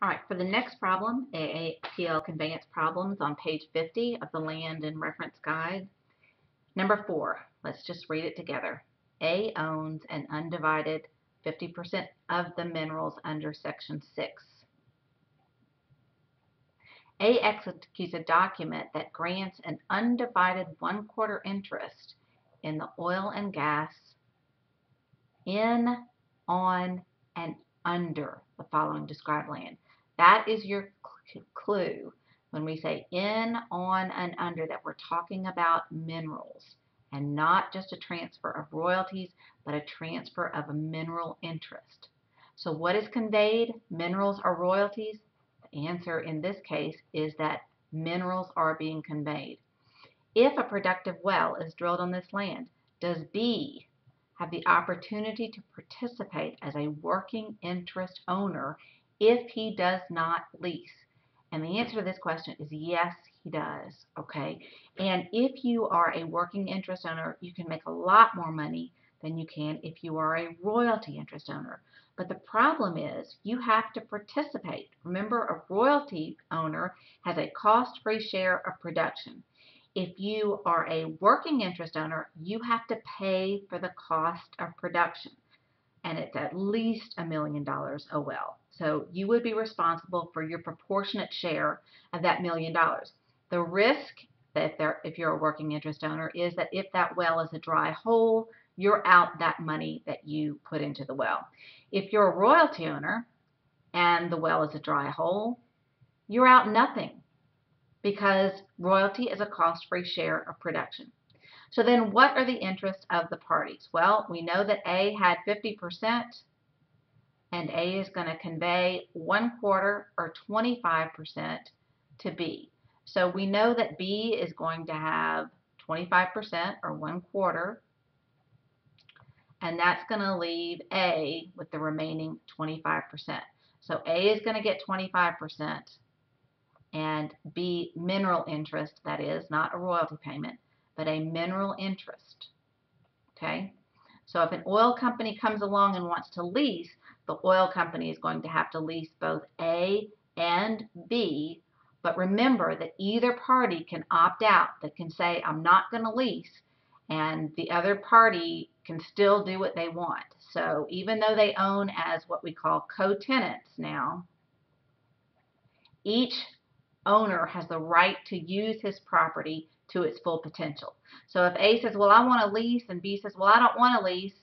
All right, for the next problem, AAPL conveyance problems on page 50 of the Land and Reference Guide. Number 4, let's just read it together. A owns an undivided 50% of the minerals under Section 6. A executes a document that grants an undivided 1/4 interest in the oil and gas in, on, and under the following described land. That is your clue when we say in, on, and under, that we're talking about minerals and not just a transfer of royalties, but a transfer of a mineral interest. So what is conveyed, minerals or royalties? The answer in this case is that minerals are being conveyed. If a productive well is drilled on this land, does B have the opportunity to participate as a working interest owner if he does not lease? And the answer to this question is yes, he does. Okay. And if you are a working interest owner, you can make a lot more money than you can if you are a royalty interest owner. But the problem is you have to participate. Remember, a royalty owner has a cost-free share of production. If you are a working interest owner, you have to pay for the cost of production, and it's at least $1 million a well. So you would be responsible for your proportionate share of that $1 million. The risk that if you're a working interest owner is that if that well is a dry hole, you're out that money that you put into the well. If you're a royalty owner and the well is a dry hole, you're out nothing, because royalty is a cost-free share of production. So then what are the interests of the parties? Well, we know that A had 50%, and A is going to convey 1/4 or 25% to B. So we know that B is going to have 25% or 1/4, and that's going to leave A with the remaining 25%. So A is going to get 25%, and B, mineral interest, that is, not a royalty payment, but a mineral interest. Okay? So if an oil company comes along and wants to lease, the oil company is going to have to lease both A and B. But remember that either party can opt out, that can say, I'm not going to lease, and the other party can still do what they want. So even though they own as what we call co-tenants now, each owner has the right to use his property to its full potential. So if A says, well, I want to lease, and B says, well, I don't want to lease,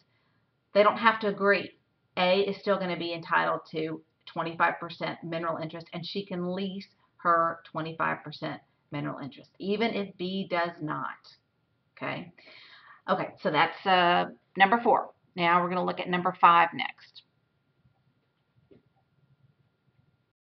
they don't have to agree. A is still going to be entitled to 25% mineral interest, and she can lease her 25% mineral interest, even if B does not. Okay, so that's number 4. Now we're going to look at number 5 next.